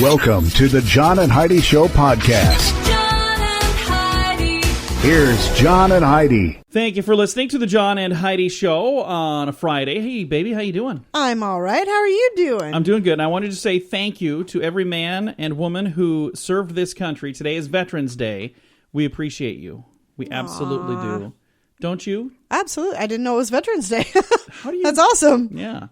Welcome to the John and Heidi Show podcast. John and Heidi. Here's John and Heidi. Thank you for listening to the John and Heidi Show on a Friday. Hey, baby, how you doing? I'm all right. How are you doing? I'm doing good. And I wanted to say thank you to every man and woman who served this country. Today is Veterans Day. We appreciate you. We absolutely do. Don't you? Absolutely. I didn't know it was Veterans Day. How do you? That's awesome. Yeah.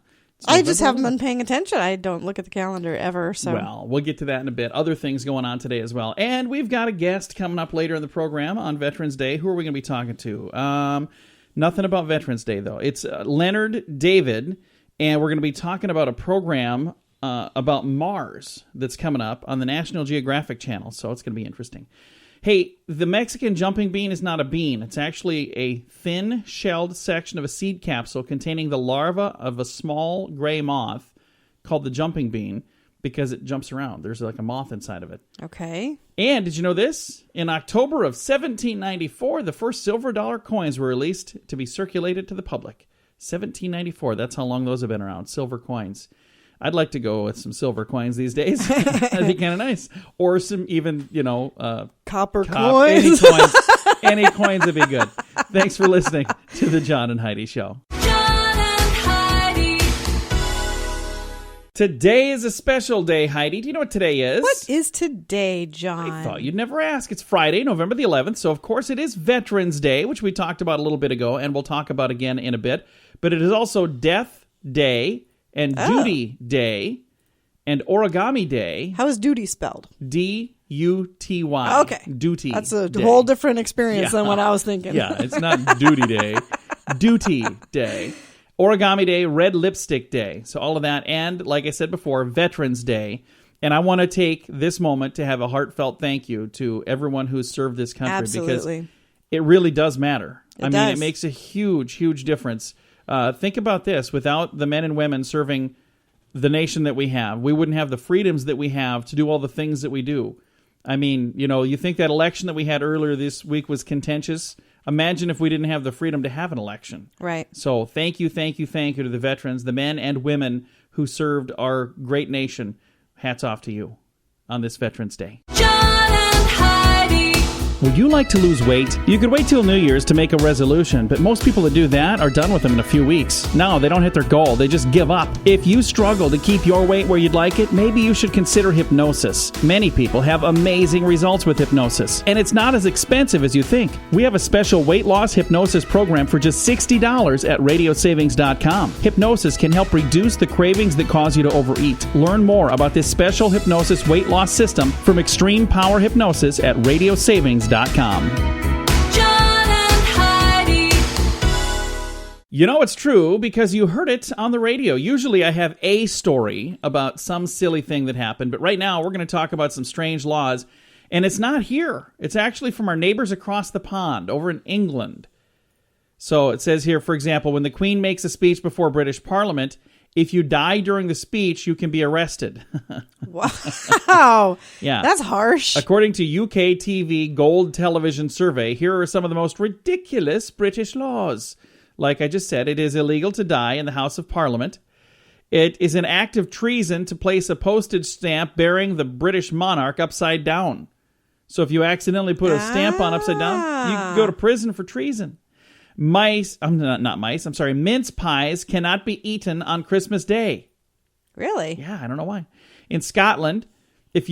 I just haven't been paying attention. I don't look at the calendar ever. So. Well, we'll get to that in a bit. Other things going on today as well. And we've got a guest coming up later in the program on Veterans Day. Who are we going to be talking to? Nothing about Veterans Day, though. It's Leonard David, and we're going to be talking about a program about Mars that's coming up on the National Geographic channel, so it's going to be interesting. Hey, the Mexican jumping bean is not a bean. It's actually a thin-shelled section of a seed capsule containing the larva of a small gray moth called the jumping bean because it jumps around. There's like a moth inside of it. Okay. And did you know this? In October of 1794, the first silver dollar coins were released to be circulated to the public. 1794, that's how long those have been around, silver coins. I'd like to go with some silver coins these days. That'd be kind of nice. Or some even, copper coins. Any coins would be good. Thanks for listening to the John and Heidi Show. John and Heidi. Today is a special day, Heidi. Do you know what today is? What is today, John? I thought you'd never ask. It's Friday, November the 11th. So, of course, it is Veterans Day, which we talked about a little bit ago, and we'll talk about again in a bit. But it is also Death Day and Duty Day and Origami Day. How is duty spelled? D-U-T-Y. Okay. Duty That's a Day. whole different experience than what I was thinking. Yeah, it's not Duty Day. Duty Day. Origami Day, Red Lipstick Day. So all of that. And like I said before, Veterans Day. And I want to take this moment to have a heartfelt thank you to everyone who's served this country. Absolutely. Because it really does matter. It mean, does. it makes a huge, huge difference. Think about this. Without the men and women serving the nation that we have, we wouldn't have the freedoms that we have to do all the things that we do. I mean, you think that election that we had earlier this week was contentious? Imagine if we didn't have the freedom to have an election. Right. So thank you to the veterans, the men and women who served our great nation. Hats off to you on this Veterans Day. John and Heidi. Would you like to lose weight? You could wait till New Year's to make a resolution, but most people that do that are done with them in a few weeks. No, they don't hit their goal. They just give up. If you struggle to keep your weight where you'd like it, maybe you should consider hypnosis. Many people have amazing results with hypnosis, and it's not as expensive as you think. We have a special weight loss hypnosis program for just $60 at radiosavings.com. Hypnosis can help reduce the cravings that cause you to overeat. Learn more about this special hypnosis weight loss system from Extreme Power Hypnosis at radiosavings.com. John and Heidi. You know it's true because you heard it on the radio. Usually I have a story about some silly thing that happened, but right now we're going to talk about some strange laws, and it's not here. It's actually from our neighbors across the pond over in England. So it says here, for example, when the Queen makes a speech before British Parliament, if you die during the speech, you can be arrested. Wow. Yeah. That's harsh. According to UK TV Gold Television Survey, here are some of the most ridiculous British laws. Like I just said, it is illegal to die in the House of Parliament. It is an act of treason to place a postage stamp bearing the British monarch upside down. So if you accidentally put a stamp on upside down, you can go to prison for treason. Mince pies cannot be eaten on Christmas Day. Really? Yeah, I don't know why. In Scotland, it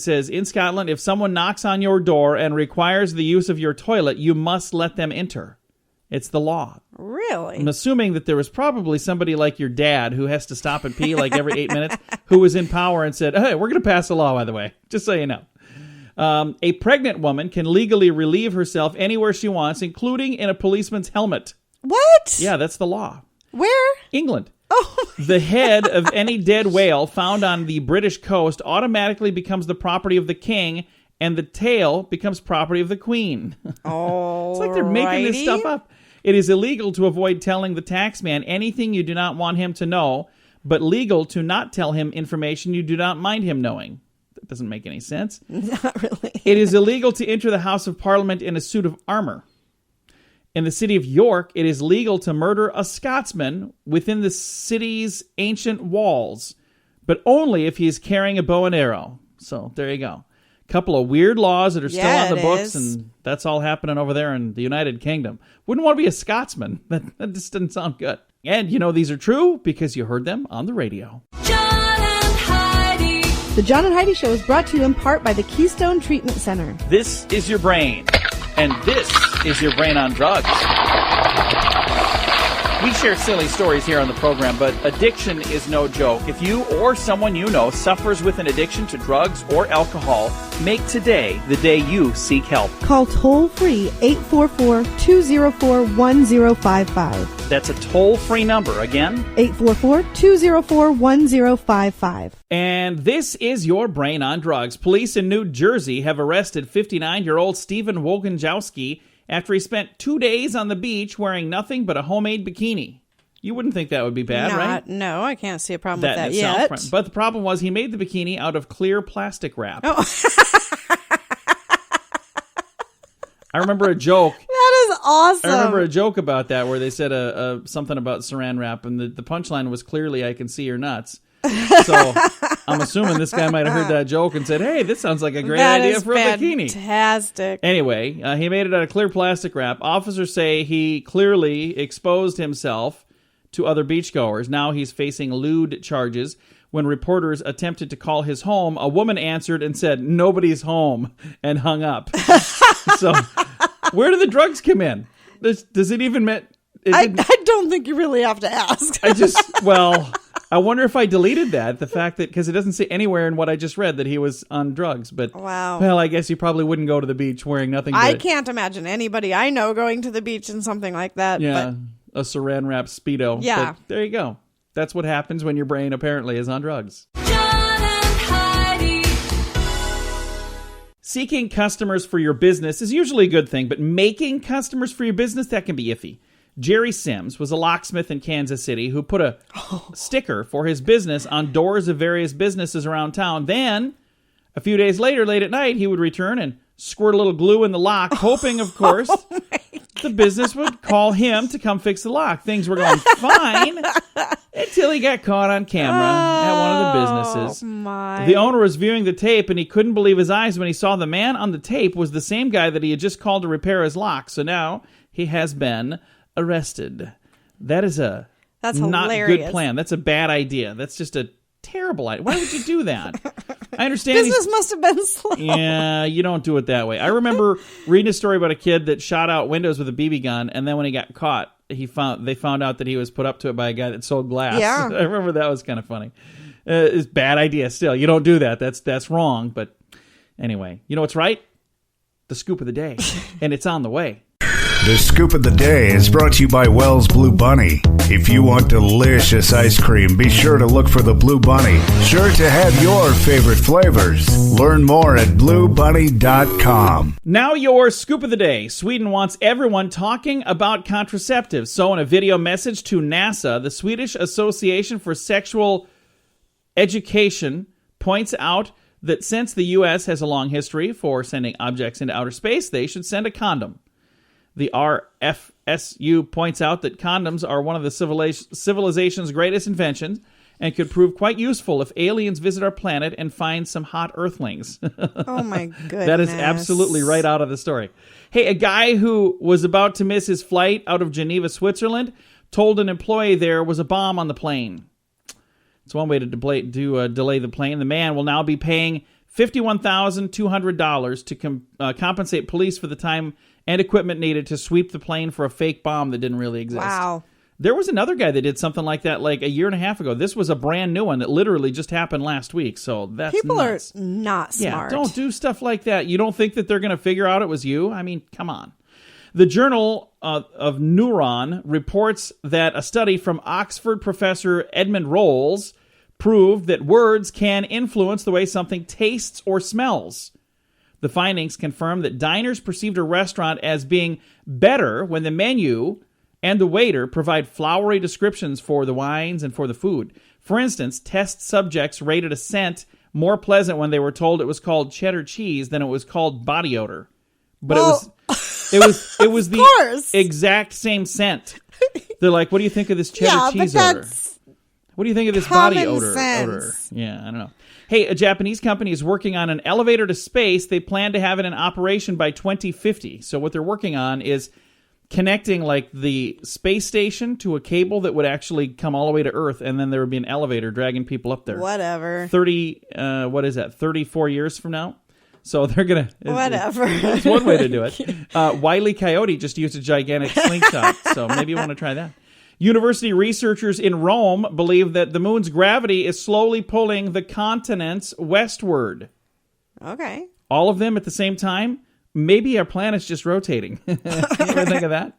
says, in Scotland, if someone knocks on your door and requires the use of your toilet, you must let them enter. It's the law. Really? I'm assuming that there was probably somebody like your dad who has to stop and pee like every 8 minutes who was in power and said, hey, we're going to pass a law, by the way, just so you know. A pregnant woman can legally relieve herself anywhere she wants, including in a policeman's helmet. What? Yeah, that's the law. Where? England. Oh. The head of any dead whale found on the British coast automatically becomes the property of the king, and the tail becomes property of the queen. Oh, it's like they're making this stuff up. It is illegal to avoid telling the taxman anything you do not want him to know, but legal to not tell him information you do not mind him knowing. That doesn't make any sense. Not really. It is illegal to enter the House of Parliament in a suit of armor. In the city of York, it is legal to murder a Scotsman within the city's ancient walls, but only if he's carrying a bow and arrow. So there you go. Couple of weird laws that are still on the books, and that's all happening over there in the United Kingdom. Wouldn't want to be a Scotsman. That just didn't sound good. And you know these are true because you heard them on the radio. John and Heidi. The John and Heidi Show is brought to you in part by the Keystone Treatment Center. This is your brain, and this is your brain on drugs. We share silly stories here on the program, but addiction is no joke. If you or someone you know suffers with an addiction to drugs or alcohol, make today the day you seek help. Call toll-free 844-204-1055. That's a toll-free number. Again, 844-204-1055. and this is your brain on drugs. Police in New Jersey have arrested 59-year-old Stephen Woganjowski after he spent 2 days on the beach wearing nothing but a homemade bikini. You wouldn't think that would be bad, right? No, I can't see a problem with that in itself, yet. but the problem was he made the bikini out of clear plastic wrap. Oh. I remember a joke. That is awesome. I remember a joke about that where they said something about saran wrap, and the punchline was clearly, "I can see your nuts." So I'm assuming this guy might have heard that joke and said, "Hey, this sounds like a great idea for a bikini." Fantastic. Anyway, he made it out of clear plastic wrap. Officers say he clearly exposed himself to other beachgoers. Now he's facing lewd charges. When reporters attempted to call his home, a woman answered and said, "Nobody's home," and hung up. So where do the drugs come in? Does it even mean... I don't think you really have to ask. I wonder if I deleted that, the fact that, because it doesn't say anywhere in what I just read that he was on drugs, but, wow. Well, I guess you probably wouldn't go to the beach wearing nothing but... I can't imagine anybody I know going to the beach in something like that. Yeah, a saran wrap Speedo. Yeah. But there you go. That's what happens when your brain apparently is on drugs. John and Heidi. Seeking customers for your business is usually a good thing, but making customers for your business, that can be iffy. Jerry Sims was a locksmith in Kansas City who put a sticker for his business on doors of various businesses around town. Then, a few days later, late at night, he would return and squirt a little glue in the lock, hoping, of course, the business would call him to come fix the lock. Things were going fine until he got caught on camera at one of the businesses. My. The owner was viewing the tape, and he couldn't believe his eyes when he saw the man on the tape was the same guy that he had just called to repair his lock. So now he has been arrested. That's not hilarious. Good plan. That's a bad idea. That's just a terrible idea. Why would you do that? I understand Business must have been slow. Yeah, you don't do it that way. I remember reading a story about a kid that shot out windows with a BB gun, and then when he got caught, they found out that he was put up to it by a guy that sold glass. Yeah. I remember that was kind of funny. It's a bad idea still. You don't do that. That's wrong. But anyway, you know what's right? The scoop of the day. And it's on the way. The Scoop of the Day is brought to you by Wells Blue Bunny. If you want delicious ice cream, be sure to look for the Blue Bunny. Sure to have your favorite flavors. Learn more at bluebunny.com. Now your Scoop of the Day. Sweden wants everyone talking about contraceptives. So in a video message to NASA, the Swedish Association for Sexual Education points out that since the U.S. has a long history for sending objects into outer space, they should send a condom. The RFSU points out that condoms are one of the civilization's greatest inventions and could prove quite useful if aliens visit our planet and find some hot earthlings. Oh, my goodness. That is absolutely right out of the story. Hey, a guy who was about to miss his flight out of Geneva, Switzerland, told an employee there was a bomb on the plane. It's one way to delay the plane. The man will now be paying $51,200 to compensate police for the time and equipment needed to sweep the plane for a fake bomb that didn't really exist. Wow. There was another guy that did something like that like a year and a half ago. This was a brand new one that literally just happened last week. So that's People nuts. are not smart. Yeah, don't do stuff like that. You don't think that they're going to figure out it was you? I mean, come on. The Journal of Neuron reports that a study from Oxford professor Edmund Rolls proved that words can influence the way something tastes or smells. The findings confirm that diners perceived a restaurant as being better when the menu and the waiter provide flowery descriptions for the wines and for the food. For instance, test subjects rated a scent more pleasant when they were told it was called cheddar cheese than it was called body odor. But it was the course. exact same scent. They're like, "What do you think of this cheddar cheese odor?" What do you think of this body Common odor? sense. Yeah, I don't know. Hey, a Japanese company is working on an elevator to space. They plan to have it in operation by 2050. So what they're working on is connecting like the space station to a cable that would actually come all the way to Earth, and then there would be an elevator dragging people up there. Whatever. 34 years from now? So they're going to... Whatever. That's one way to do it. Wile E. Coyote just used a gigantic slingshot, so maybe you want to try that. University researchers in Rome believe that the moon's gravity is slowly pulling the continents westward. Okay. All of them at the same time? Maybe our planet's just rotating. You ever think of that?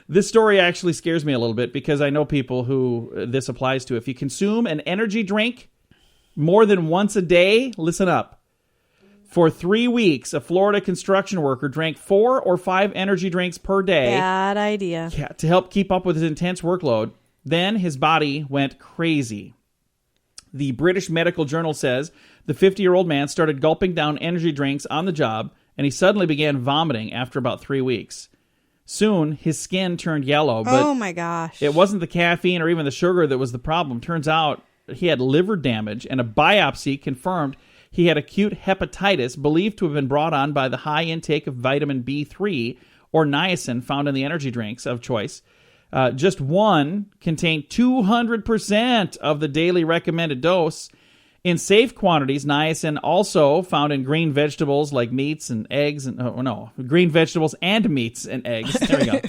This story actually scares me a little bit because I know people who this applies to. If you consume an energy drink more than once a day, listen up. For 3 weeks, a Florida construction worker drank 4 or 5 energy drinks per day. Bad idea. Yeah, to help keep up with his intense workload. Then his body went crazy. The British Medical Journal says the 50-year-old man started gulping down energy drinks on the job, and he suddenly began vomiting after about 3 weeks. Soon, his skin turned yellow, but Oh my gosh. it wasn't the caffeine or even the sugar that was the problem. Turns out he had liver damage, and a biopsy confirmed he had acute hepatitis believed to have been brought on by the high intake of vitamin B3 or niacin found in the energy drinks of choice. Just one contained 200% of the daily recommended dose. In safe quantities, niacin also found in green vegetables like meats and eggs. Green vegetables and meats and eggs. There we go.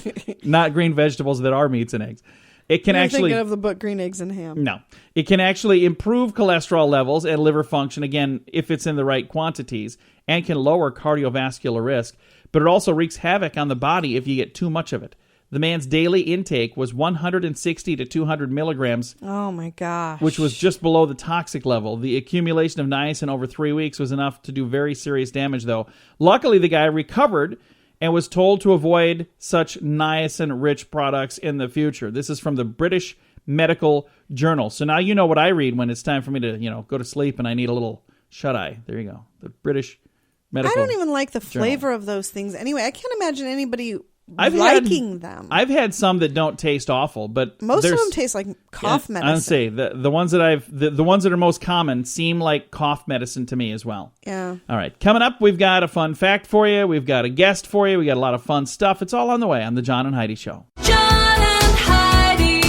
Not green vegetables that are meats and eggs. It can You're actually... thinking of the book Green Eggs and Ham. No. It can actually improve cholesterol levels and liver function, again, if it's in the right quantities, and can lower cardiovascular risk. But it also wreaks havoc on the body if you get too much of it. The man's daily intake was 160 to 200 milligrams, Oh my gosh. which was just below the toxic level. The accumulation of niacin over 3 weeks was enough to do very serious damage, though. Luckily, the guy recovered and was told to avoid such niacin-rich products in the future. This is from the British Medical Journal. So now you know what I read when it's time for me to, go to sleep and I need a little shut-eye. There you go. The British Medical I don't even like the Journal. flavor of those things. Anyway, I can't imagine anybody I've liking them. I've had some that don't taste awful, but Most of there's- them taste like cough I medicine. would say the ones that the ones that are most common seem like cough medicine to me as well. Yeah. All right, coming up, we've got a fun fact for you. We've got a guest for you. We got a lot of fun stuff. It's all on the way on the John and Heidi Show. John and Heidi.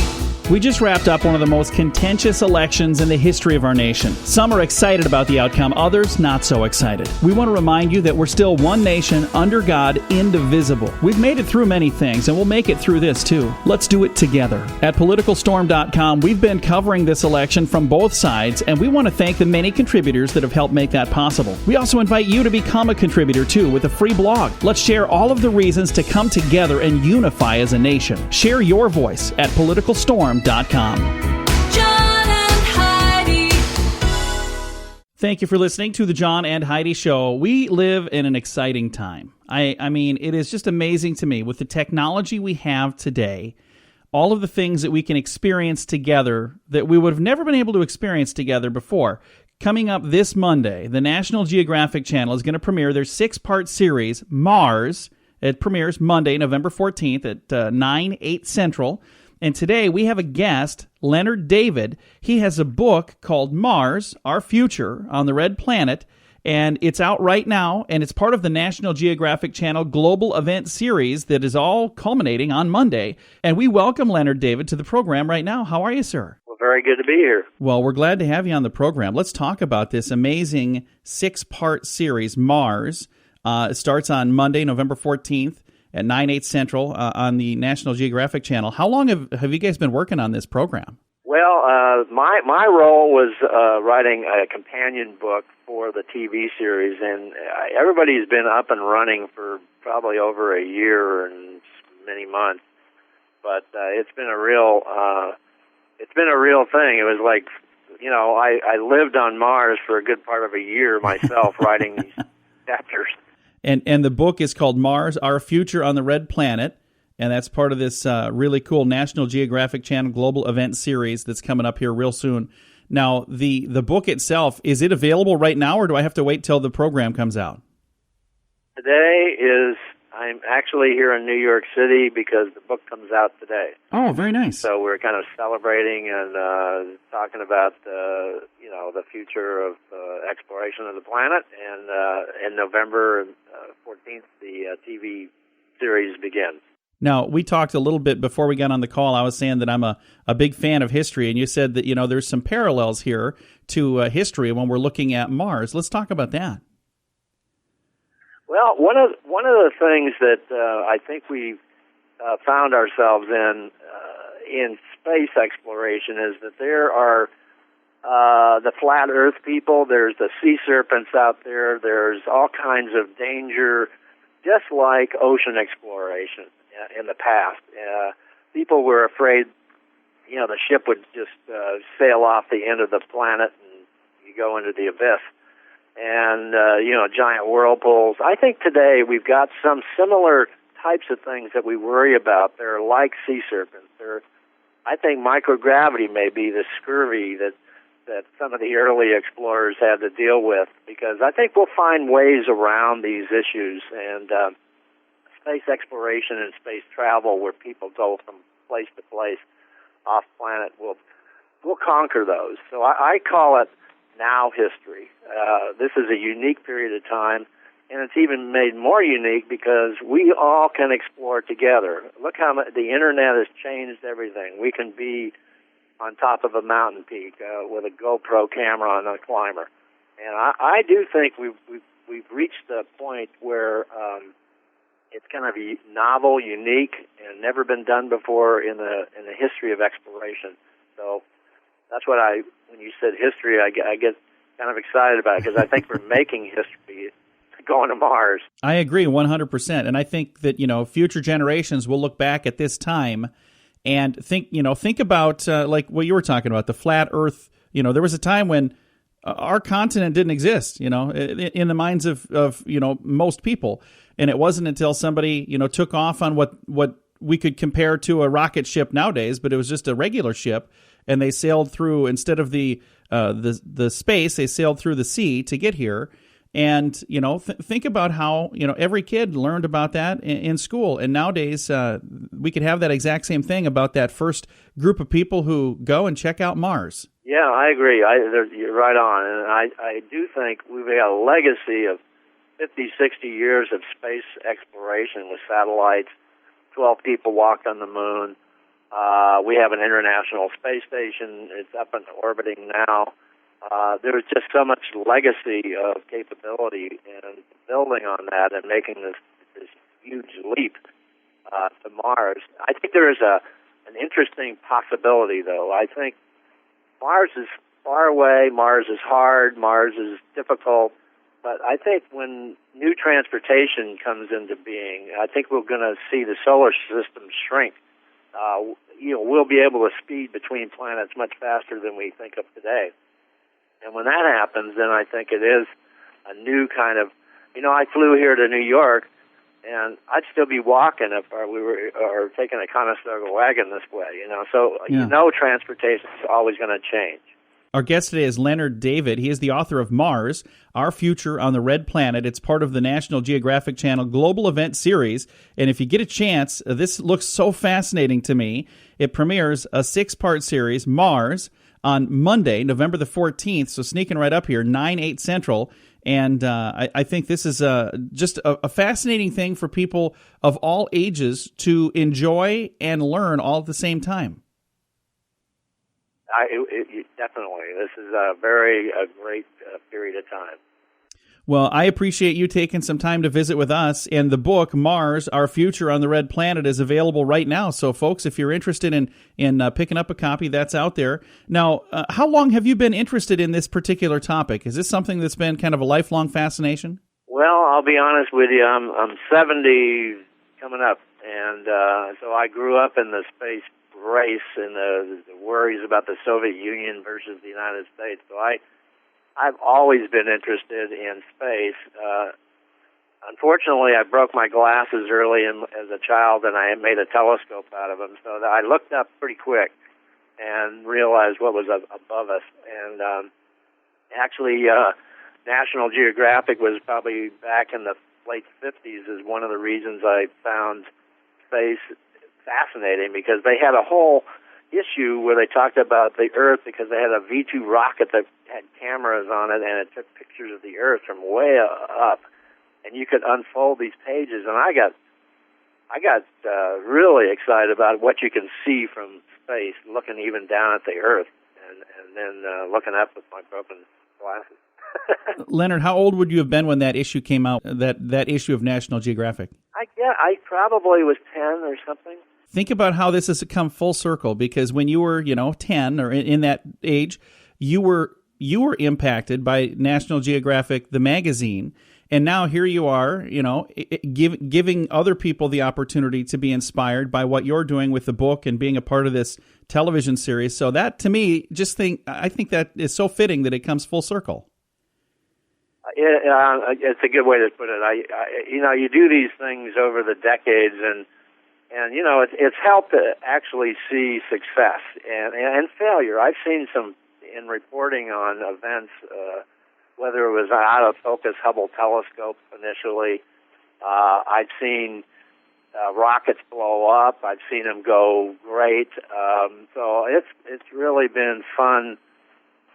We just wrapped up one of the most contentious elections in the history of our nation. Some are excited about the outcome, others not so excited. We want to remind you that we're still one nation, under God, indivisible. We've made it through many things, and we'll make it through this too. Let's do it together. At PoliticalStorm.com, we've been covering this election from both sides, and we want to thank the many contributors that have helped make that possible. We also invite you to become a contributor too with a free blog. Let's share all of the reasons to come together and unify as a nation. Share your voice at PoliticalStorm.com. John and Heidi. Thank you for listening to the John and Heidi Show. We live in an exciting time. I mean, it is just amazing to me with the technology we have today, all of the things that we can experience together that we would have never been able to experience together before. Coming up this Monday, the National Geographic Channel is going to premiere their 6-part series, Mars. It premieres Monday, November 14th at 9, 8 Central. And today we have a guest, Leonard David. He has a book called Mars, Our Future on the Red Planet, and it's out right now, and it's part of the National Geographic Channel Global Event Series that is all culminating on Monday. And we welcome Leonard David to the program right now. How are you, sir? Well, very good to be here. Well, we're glad to have you on the program. Let's talk about this amazing 6-part series, Mars. It starts on Monday, November 14th. At 9, 8 Central on the National Geographic Channel. How long have you guys been working on this program? Well, my role was writing a companion book for the TV series, and everybody's been up and running for probably over a year and many months. But it's been a real thing. It was like, I lived on Mars for a good part of a year myself, writing these chapters. And the book is called Mars, Our Future on the Red Planet, and that's part of this really cool National Geographic Channel Global Event Series that's coming up here real soon. Now, the book itself, is it available right now, or do I have to wait till the program comes out? Today is I'm actually here in New York City because the book comes out today. Oh, very nice. So we're kind of celebrating and talking about the future of exploration of the planet. And in November 14th, the TV series begins. Now, we talked a little bit before we got on the call. I was saying that I'm a big fan of history, and you said that, there's some parallels here to history when we're looking at Mars. Let's talk about that. Well, one of the things that I think we've found ourselves in space exploration is that there are the flat Earth people, there's the sea serpents out there, there's all kinds of danger, just like ocean exploration in the past. People were afraid, the ship would just sail off the end of the planet and you go into the abyss. And, giant whirlpools. I think today we've got some similar types of things that we worry about. They're like sea serpents. I think microgravity may be the scurvy that some of the early explorers had to deal with, because I think we'll find ways around these issues. And space exploration and space travel, where people go from place to place off planet, we'll conquer those. So I call it now history. This is a unique period of time, and it's even made more unique because we all can explore together. Look how the internet has changed everything. We can be on top of a mountain peak with a GoPro camera on a climber, and I do think we've reached the point where it's kind of novel, unique, and never been done before in the history of exploration. So that's what when you said history, I get kind of excited about it, because I think we're making history going to Mars. I agree 100%. And I think that, future generations will look back at this time and think about like what you were talking about, the flat Earth. There was a time when our continent didn't exist, in the minds of most people. And it wasn't until somebody, took off on what we could compare to a rocket ship nowadays, but it was just a regular ship. And they sailed through, instead of the space, they sailed through the sea to get here. And, think about how, every kid learned about that in school. And nowadays, we could have that exact same thing about that first group of people who go and check out Mars. Yeah, I agree. You're right on. And I do think we've got a legacy of 50, 60 years of space exploration with satellites. 12 people walked on the moon. We have an international space station. It's up and orbiting now. There's just so much legacy of capability, and building on that and making this huge leap to Mars. I think there is an interesting possibility, though. I think Mars is far away, Mars is hard, Mars is difficult, but I think when new transportation comes into being, I think we're going to see the solar system shrink. We'll be able to speed between planets much faster than we think of today. And when that happens, then I think it is a new kind of, I flew here to New York, and I'd still be walking if we were taking a Conestoga wagon this way, So, transportation is always going to change. Our guest today is Leonard David. He is the author of Mars, Our Future on the Red Planet. It's part of the National Geographic Channel Global Event Series. And if you get a chance, this looks so fascinating to me. It premieres a 6-part series, Mars, on Monday, November the 14th. So sneaking right up here, 9/8 Central. And I think this is just a fascinating thing for people of all ages to enjoy and learn all at the same time. Definitely. This is a great period of time. Well, I appreciate you taking some time to visit with us. And the book, Mars, Our Future on the Red Planet, is available right now. So, folks, if you're interested in picking up a copy, that's out there. Now, how long have you been interested in this particular topic? Is this something that's been kind of a lifelong fascination? Well, I'll be honest with you. I'm 70 coming up, and so I grew up in the space race and the worries about the Soviet Union versus the United States. So I've always been interested in space. Unfortunately, I broke my glasses early as a child, and I made a telescope out of them. So I looked up pretty quick and realized what was above us. And actually, National Geographic was probably back in the late 50s is one of the reasons I found space fascinating, because they had a whole issue where they talked about the Earth because they had a V-2 rocket that had cameras on it, and it took pictures of the Earth from way up, and you could unfold these pages, and I got really excited about what you can see from space, looking even down at the Earth, and then looking up with my broken glasses. Leonard, how old would you have been when that issue came out, that issue of National Geographic? I probably was 10 or something. Think about how this has come full circle, because when you were, 10 or in that age, you were impacted by National Geographic, the magazine, and now here you are, giving other people the opportunity to be inspired by what you're doing with the book and being a part of this television series. So that, to me, I think that is so fitting that it comes full circle. It's a good way to put it. You do these things over the decades, and it's helped to actually see success and failure. I've seen some in reporting on events, whether it was an out-of-focus Hubble telescope initially. I've seen rockets blow up. I've seen them go great. So it's really been fun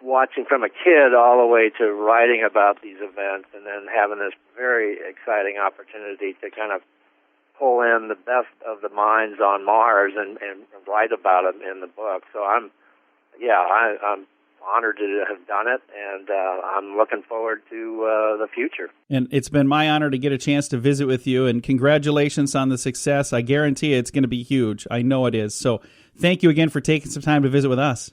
watching from a kid all the way to writing about these events, and then having this very exciting opportunity to kind of pull in the best of the minds on Mars and write about them in the book. So I'm honored to have done it, and I'm looking forward to the future. And it's been my honor to get a chance to visit with you, and congratulations on the success. I guarantee it's going to be huge. I know it is. So thank you again for taking some time to visit with us.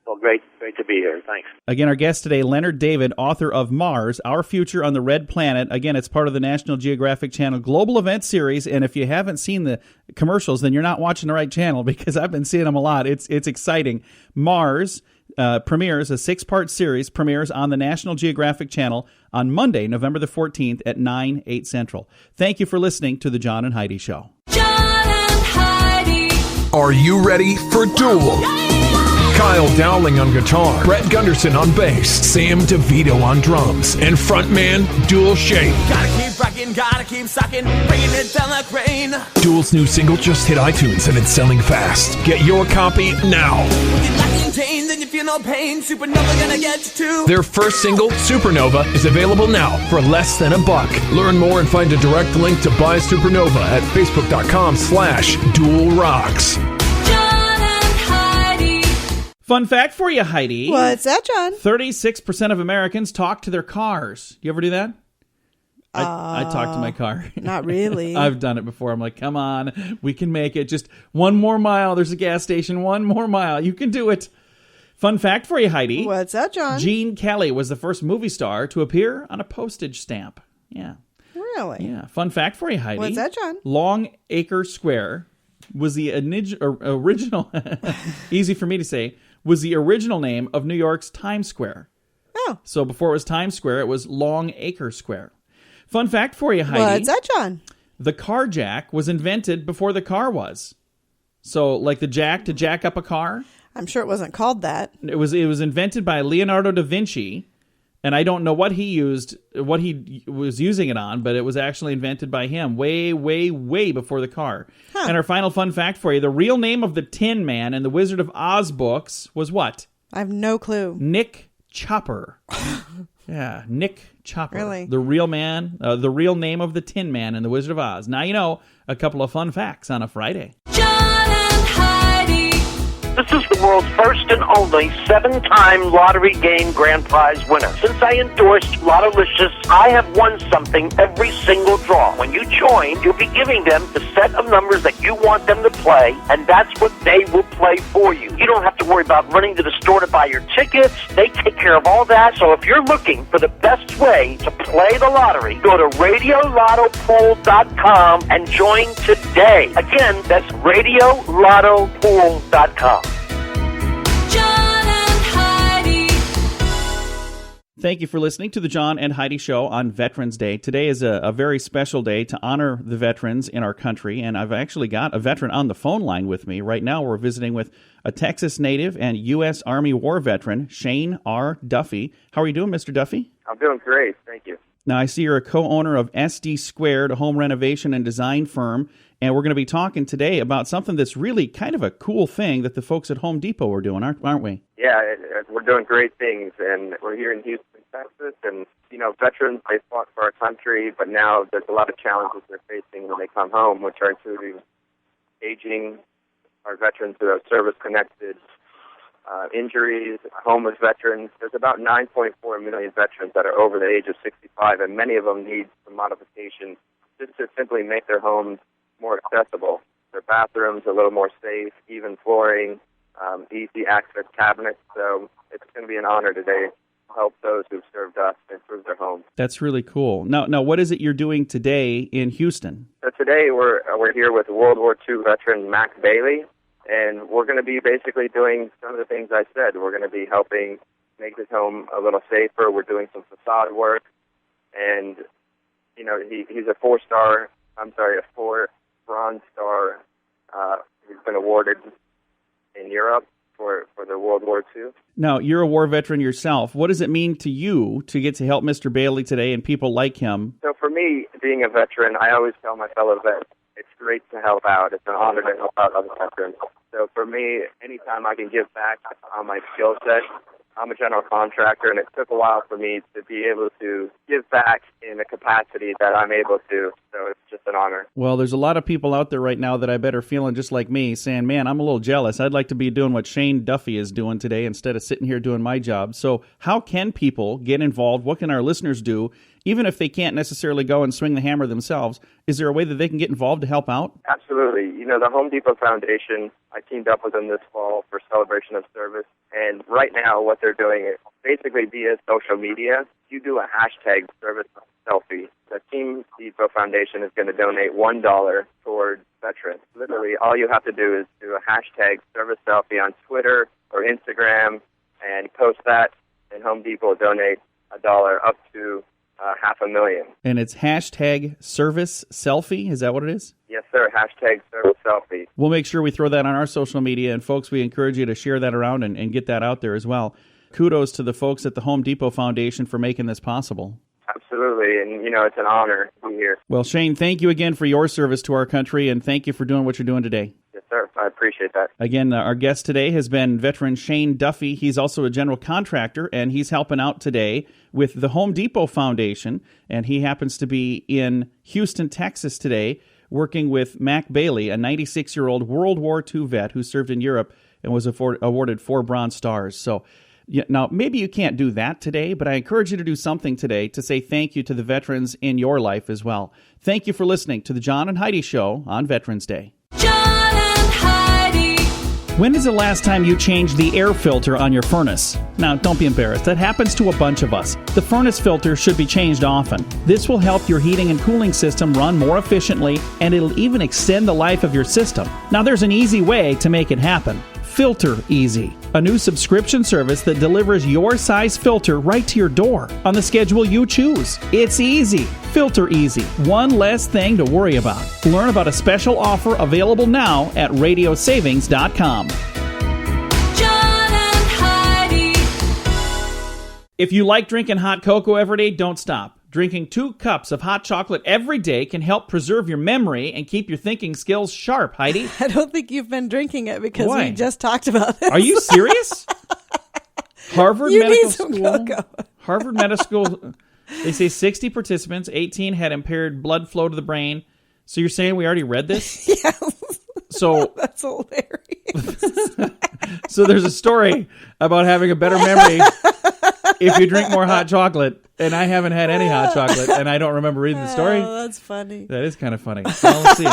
Well, great to be here. Thanks. Again, our guest today, Leonard David, author of Mars, Our Future on the Red Planet. Again, it's part of the National Geographic Channel Global Event Series, and if you haven't seen the commercials, then you're not watching the right channel, because I've been seeing them a lot. It's exciting. Mars premieres, a 6-part series, premieres on the National Geographic Channel on Monday, November the 14th at 9, 8 Central. Thank you for listening to The John and Heidi Show. John and Heidi. Are you ready for Duel? Kyle Dowling on guitar, Brett Gunderson on bass, Sam DeVito on drums, and frontman Duel Shane. Gotta keep rocking, gotta keep sucking, bringing it down like rain. Duel's new single just hit iTunes and it's selling fast. Get your copy now. You're lacking pain, then you feel no pain. Supernova gonna get you too. Their first single, Supernova, is available now for less than $1. Learn more and find a direct link to buy Supernova at facebook.com/DuelRocks. Fun fact for you, Heidi. What's that, John? 36% of Americans talk to their cars. Do you ever do that? I talk to my car. Not really. I've done it before. I'm like, come on, we can make it. Just one more mile. There's a gas station. One more mile. You can do it. Fun fact for you, Heidi. What's that, John? Gene Kelly was the first movie star to appear on a postage stamp. Yeah. Really? Yeah. Fun fact for you, Heidi. What's that, John? Long Acre Square was the original, easy for me to say, was the original name of New York's Times Square. Oh. So before it was Times Square, it was Long Acre Square. Fun fact for you, Heidi. What's that, John? The car jack was invented before the car was. So like the jack to jack up a car. I'm sure it wasn't called that. It was invented by Leonardo da Vinci, and I don't know what he was using it on, but it was actually invented by him way, way, way before the car. Huh. And our final fun fact for you, the real name of the Tin Man in the Wizard of Oz books was what? I have no clue. Nick Chopper. Yeah, Nick Chopper. Really? The real name of the Tin Man in the Wizard of Oz. Now you know a couple of fun facts on a Friday. John and Heidi. This is the world's first and only 7-time lottery game grand prize winner. Since I endorsed Lottolicious, I have won something every single draw. When you join, you'll be giving them the set of numbers that you want them to play, and that's what they will play for you. You don't have to worry about running to the store to buy your tickets. They take care of all that. So if you're looking for the best way to play the lottery, go to RadioLottoPool.com and join today. Again, that's RadioLottoPool.com. John and Heidi. Thank you for listening to the John and Heidi Show on Veterans Day. Today is a very special day to honor the veterans in our country, and I've actually got a veteran on the phone line with me. Right now we're visiting with a Texas native and U.S. Army War veteran, Shane R. Duffy. How are you doing, Mr. Duffy? I'm doing great. Thank you. Now, I see you're a co-owner of SD Squared, a home renovation and design firm, and we're going to be talking today about something that's really kind of a cool thing that the folks at Home Depot are doing, aren't we? Yeah, we're doing great things, and we're here in Houston, Texas, and, veterans, they fought for our country, but now there's a lot of challenges they're facing when they come home, which are including aging, our veterans who have service-connected injuries, homeless veterans. There's about 9.4 million veterans that are over the age of 65, and many of them need some modifications just to simply make their homes more accessible. Their bathrooms a little more safe, even flooring, easy access cabinets. So it's going to be an honor today to help those who've served us improve their homes. That's really cool. Now, what is it you're doing today in Houston? So today we're here with World War II veteran Mac Bailey, and we're going to be basically doing some of the things I said. We're going to be helping make his home a little safer. We're doing some facade work, and he's a four Bronze Star. He's been awarded in Europe for the World War II. Now, you're a war veteran yourself. What does it mean to you to get to help Mr. Bailey today and people like him? So for me, being a veteran, I always tell my fellow vets, it's great to help out. It's an honor to help out other veterans. So for me, anytime I can give back on my skill set, I'm a general contractor, and it took a while for me to be able to give back in a capacity that I'm able to. So it's just an honor. Well, there's a lot of people out there right now that I bet are feeling just like me, saying, man, I'm a little jealous. I'd like to be doing what Shane Duffy is doing today instead of sitting here doing my job. So how can people get involved? What can our listeners do? Even if they can't necessarily go and swing the hammer themselves, is there a way that they can get involved to help out? Absolutely. The Home Depot Foundation, I teamed up with them this fall for Celebration of Service. And right now what they're doing is basically via social media, you do a hashtag service selfie. The Team Depot Foundation is going to donate $1 toward veterans. Literally, all you have to do is do a hashtag service selfie on Twitter or Instagram and post that, and Home Depot will donate $1 up to $500,000. And it's hashtag service selfie? Is that what it is? Yes, sir. Hashtag service selfie. We'll make sure we throw that on our social media. And folks, we encourage you to share that around and get that out there as well. Kudos to the folks at the Home Depot Foundation for making this possible. Absolutely. And, it's an honor to be here. Well, Shane, thank you again for your service to our country, and thank you for doing what you're doing today. Yes, sir. I appreciate that. Again, our guest today has been veteran Shane Duffy. He's also a general contractor, and he's helping out today with the Home Depot Foundation, and he happens to be in Houston, Texas today, working with Mac Bailey, a 96-year-old World War II vet who served in Europe and was awarded 4 Bronze Stars. So, now, maybe you can't do that today, but I encourage you to do something today to say thank you to the veterans in your life as well. Thank you for listening to the John and Heidi Show on Veterans Day. John and Heidi. When is the last time you changed the air filter on your furnace? Now, don't be embarrassed. That happens to a bunch of us. The furnace filter should be changed often. This will help your heating and cooling system run more efficiently, and it'll even extend the life of your system. Now, there's an easy way to make it happen. Filter Easy, a new subscription service that delivers your size filter right to your door on the schedule you choose. It's easy. Filter Easy. One less thing to worry about. Learn about a special offer available now at radiosavings.com. John and Heidi. If you like drinking hot cocoa every day, don't stop. Drinking 2 cups of hot chocolate every day can help preserve your memory and keep your thinking skills sharp, Heidi. I don't think you've been drinking it because Why? we just talked about it. Are you serious? Harvard You Medical need some School. cocoa. Harvard Medical School. They say 60 participants, 18 had impaired blood flow to the brain. So you're saying we already read this? Yes. So That's hilarious. so there's a story about having a better memory if you drink more hot chocolate. And I haven't had any hot chocolate, and I don't remember reading the story. Oh, that's funny. That is kind of funny. Well, let's see.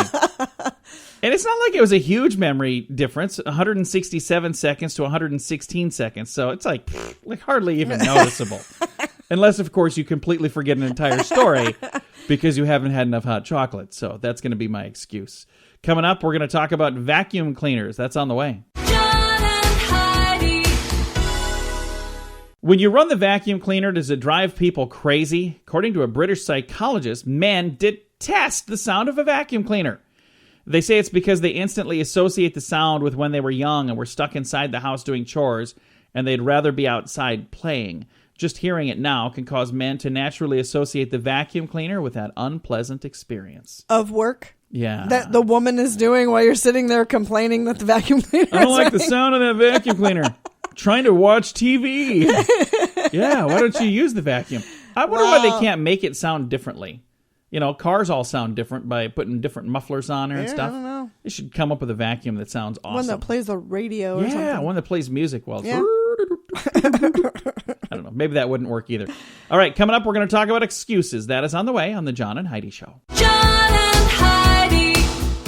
And it's not like it was a huge memory difference, 167 seconds to 116 seconds. So it's like hardly even noticeable. Unless, of course, you completely forget an entire story because you haven't had enough hot chocolate. So that's going to be my excuse. Coming up, we're going to talk about vacuum cleaners. That's on the way. John and Heidi. When you run the vacuum cleaner, does it drive people crazy? According to a British psychologist, men detest the sound of a vacuum cleaner. They say it's because they instantly associate the sound with when they were young and were stuck inside the house doing chores, and they'd rather be outside playing. Just hearing it now can cause men to naturally associate the vacuum cleaner with that unpleasant experience. Of work? Yeah. That the woman is doing while you're sitting there complaining that the vacuum cleaner I don't is like the running. sound of that vacuum cleaner. Trying to watch TV. Yeah, why don't you use the vacuum? I wonder why they can't make it sound differently. You know, cars all sound different by putting different mufflers on there and stuff. I don't know. They should come up with a vacuum that sounds awesome. One that plays the radio or something. Yeah, one that plays music while it's... Yeah. I don't know. Maybe that wouldn't work either. All right, coming up, we're going to talk about excuses. That is on the way on the John and Heidi Show. John and Heidi.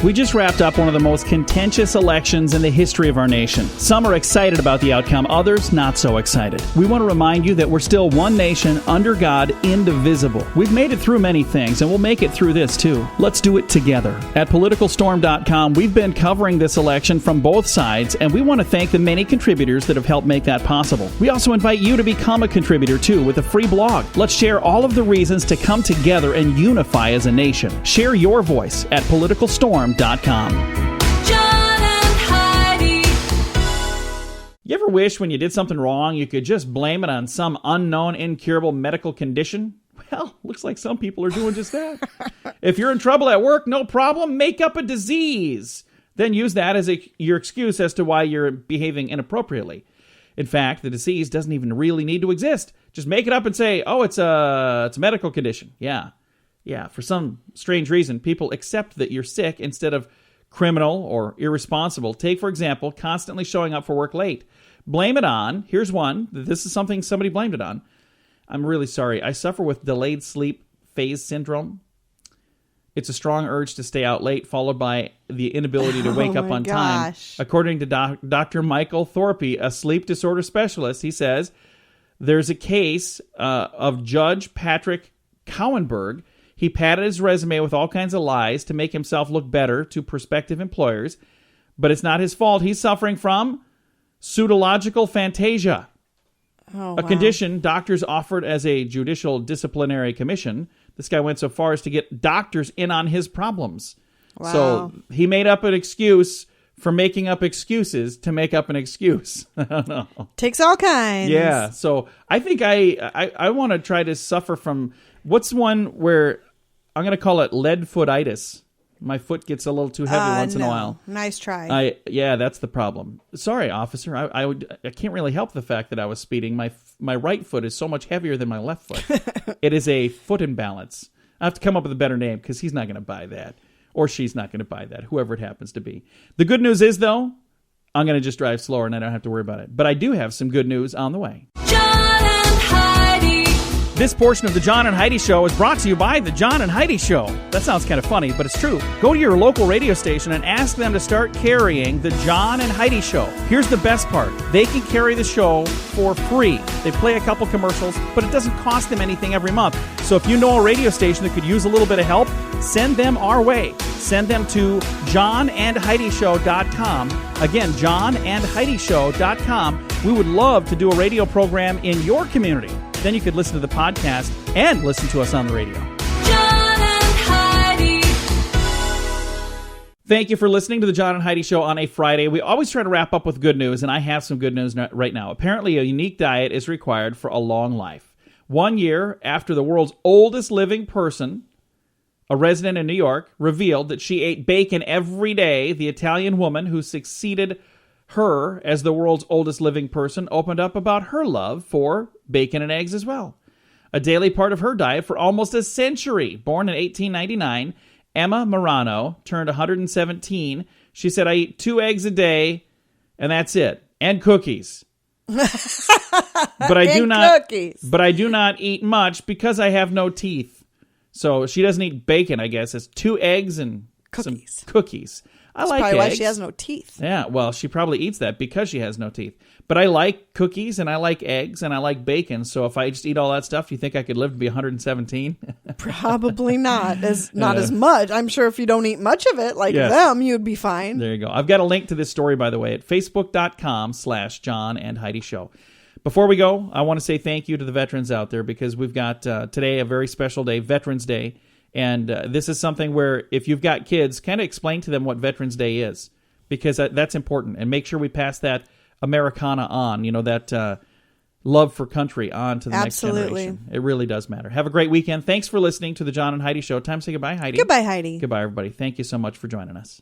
We just wrapped up one of the most contentious elections in the history of our nation. Some are excited about the outcome, others not so excited. We want to remind you that we're still one nation, under God, indivisible. We've made it through many things, and we'll make it through this too. Let's do it together. At PoliticalStorm.com, we've been covering this election from both sides, and we want to thank the many contributors that have helped make that possible. We also invite you to become a contributor too with a free blog. Let's share all of the reasons to come together and unify as a nation. Share your voice at PoliticalStorm.com. John and Heidi. You ever wish when you did something wrong you could just blame it on some unknown, incurable medical condition? Well, looks like some people are doing just that. If you're in trouble at work, no problem, make up a disease. Then use that as your excuse as to why you're behaving inappropriately. In fact, the disease doesn't even really need to exist. Just make it up and say, oh, it's a medical condition. Yeah, for some strange reason, people accept that you're sick instead of criminal or irresponsible. Take, for example, constantly showing up for work late. Blame it on, here's one, this is something somebody blamed it on. I'm really sorry, I suffer with delayed sleep phase syndrome. It's a strong urge to stay out late, followed by the inability to wake up on time. According to Dr. Michael Thorpe, a sleep disorder specialist, he says, there's a case of Judge Patrick Cowenberg. He padded his resume with all kinds of lies to make himself look better to prospective employers, but it's not his fault. He's suffering from pseudological fantasia, a condition doctors offered as a judicial disciplinary commission. This guy went so far as to get doctors in on his problems. Wow. So he made up an excuse for making up excuses to make up an excuse. I don't know. Takes all kinds. Yeah, so I think I want to try to suffer from... What's one where... I'm going to call it lead footitis. My foot gets a little too heavy once in a while. Nice try. Yeah, that's the problem. Sorry, officer. I can't really help the fact that I was speeding. My right foot is so much heavier than my left foot. It is a foot imbalance. I have to come up with a better name because he's not going to buy that. Or she's not going to buy that, whoever it happens to be. The good news is, though, I'm going to just drive slower and I don't have to worry about it. But I do have some good news on the way. John and Heidi. This portion of the John and Heidi Show is brought to you by the John and Heidi Show. That sounds kind of funny, but it's true. Go to your local radio station and ask them to start carrying the John and Heidi Show. Here's the best part. They can carry the show for free. They play a couple commercials, but it doesn't cost them anything every month. So if you know a radio station that could use a little bit of help, send them our way. Send them to johnandheidishow.com. Again, johnandheidishow.com. We would love to do a radio program in your community. Then you could listen to the podcast and listen to us on the radio. John and Heidi. Thank you for listening to the John and Heidi Show on a Friday. We always try to wrap up with good news, and I have some good news right now. Apparently, a unique diet is required for a long life. 1 year after the world's oldest living person, a resident in New York, revealed that she ate bacon every day, the Italian woman who succeeded her as the world's oldest living person opened up about her love for bacon and eggs as well. A daily part of her diet for almost a century. Born in 1899, Emma Marano turned 117. She said, I eat 2 eggs a day, and that's it. And cookies. But I do not eat much because I have no teeth. So she doesn't eat bacon, I guess. It's 2 eggs and some cookies. I like probably eggs. why she has no teeth. Yeah, well, she probably eats that because she has no teeth. But I like cookies, and I like eggs, and I like bacon. So if I just eat all that stuff, do you think I could live to be 117? Probably not. As much. I'm sure if you don't eat much of it, like them, you'd be fine. There you go. I've got a link to this story, by the way, at facebook.com/John and Heidi Show. Before we go, I want to say thank you to the veterans out there because we've got today a very special day, Veterans Day. And this is something where if you've got kids, kind of explain to them what Veterans Day is because that's important. And make sure we pass that Americana on, you know, that love for country on to the Absolutely. next generation. It really does matter. Have a great weekend. Thanks for listening to the John and Heidi Show. Time to say goodbye, Heidi. Goodbye, Heidi. Goodbye, everybody. Thank you so much for joining us.